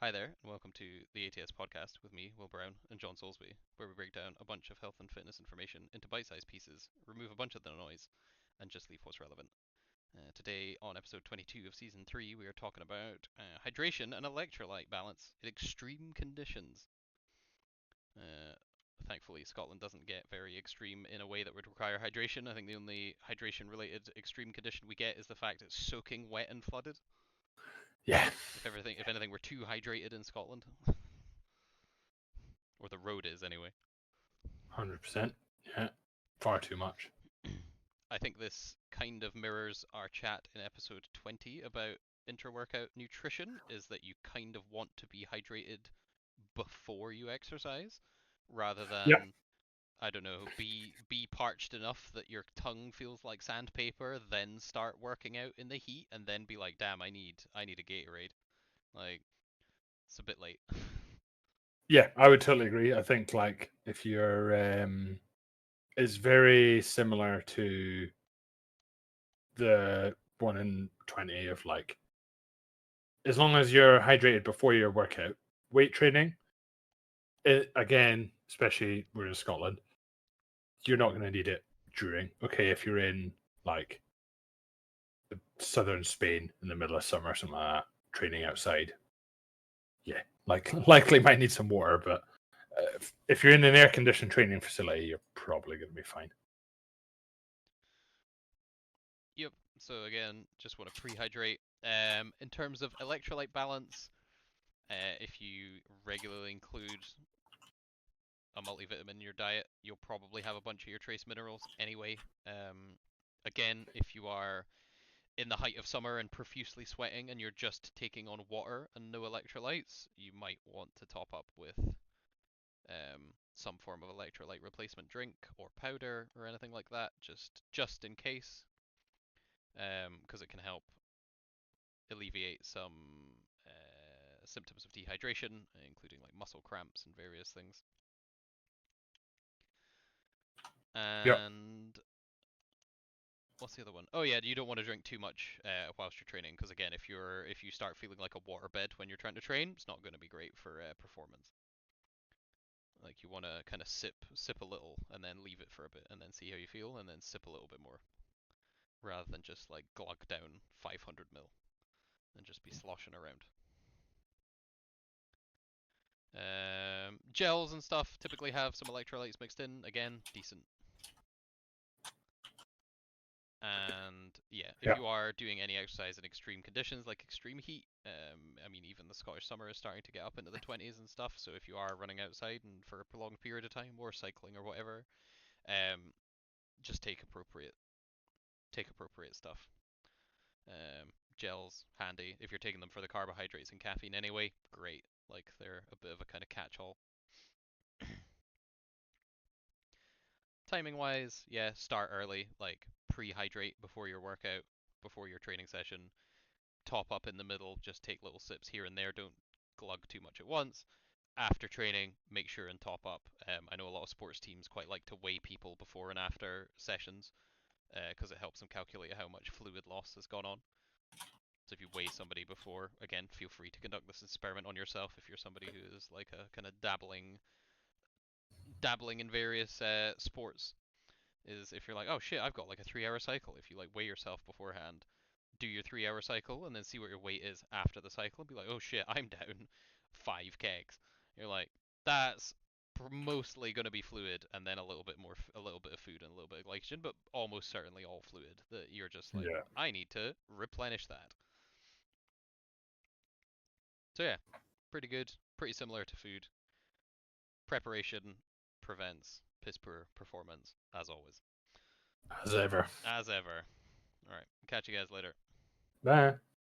Hi there, and welcome to the ATS podcast with me, Will Brown, and John Soulsby, where we break down a bunch of health and fitness information into bite sized pieces, remove a bunch of the noise, and just leave what's relevant. Today, on episode 22 of season 3, we are talking about hydration and electrolyte balance in extreme conditions. Uh, Thankfully, Scotland doesn't get very extreme in a way that would require hydration. I think the only hydration related extreme condition we get is the fact it's soaking wet and flooded. Yeah, If anything, we're too hydrated in Scotland, or the road is anyway. 100%. Yeah, far too much. I think this kind of mirrors our chat in episode 20 about inter-workout nutrition, is that you kind of want to be hydrated before you exercise rather Yeah, than, I don't know, be parched enough that your tongue feels like sandpaper, then start working out in the heat and then be like, "Damn, I need a Gatorade." Like, it's a bit late. yeah, I would totally agree. I think like if you're, it's very similar to the 1 in 20 of like, as long as you're hydrated before your workout, weight training. It again, especially we're in Scotland, you're not going to need it during. Okay, if you're in like southern Spain in the middle of summer, or something like that, training outside, yeah, like likely might need some water, but if you're in an air conditioned training facility, you're probably going to be fine. Yep. So again, just want to pre-hydrate. In terms of electrolyte balance, if you regularly include a multivitamin in your diet, you'll probably have a bunch of your trace minerals anyway. Again, if you are in the height of summer and profusely sweating and you're just taking on water and no electrolytes, you might want to top up with some form of electrolyte replacement drink or powder or anything like that, just in case, because it can help alleviate some symptoms of dehydration, including like muscle cramps and various things. Yep. And what's the other one? Oh yeah, you don't want to drink too much whilst you're training, because again, if you start feeling like a waterbed when you're trying to train, it's not going to be great for performance. Like you want to kind of sip a little and then leave it for a bit and then see how you feel and then sip a little bit more, rather than just like glug down 500 mil and just be sloshing around. Gels and stuff typically have some electrolytes mixed in. Again, decent. And yeah, if Yeah. you are doing any exercise in extreme conditions like extreme heat, I mean, even the Scottish summer is starting to get up into the 20s and stuff. So if you are running outside and for a prolonged period of time, or cycling or whatever, um, just take appropriate stuff. Gels handy if you're taking them for the carbohydrates and caffeine anyway. Great, like they're a bit of a kind of catch-all. Timing wise, yeah, start early, like pre-hydrate before your workout, before your training session, top up in the middle, just take little sips here and there, don't glug too much at once. After training, make sure and top up. I know a lot of sports teams quite like to weigh people before and after sessions because it helps them calculate how much fluid loss has gone on. So if you weigh somebody before, again, feel free to conduct this experiment on yourself if you're somebody who is like a kind of dabbling in various sports. Is if you're like, oh shit, I've got like a 3 hour cycle. If you like weigh yourself beforehand, do your 3 hour cycle and then see what your weight is after the cycle and be like, oh shit, I'm down 5 kegs. You're like, that's mostly going to be fluid and then a little bit more, a little bit of food and a little bit of glycogen, but almost certainly all fluid. That you're just like, Yeah. I need to replenish that. So yeah, pretty good, pretty similar to food. Preparation prevents piss poor performance, as always. As ever. As ever. Alright, catch you guys later. Bye.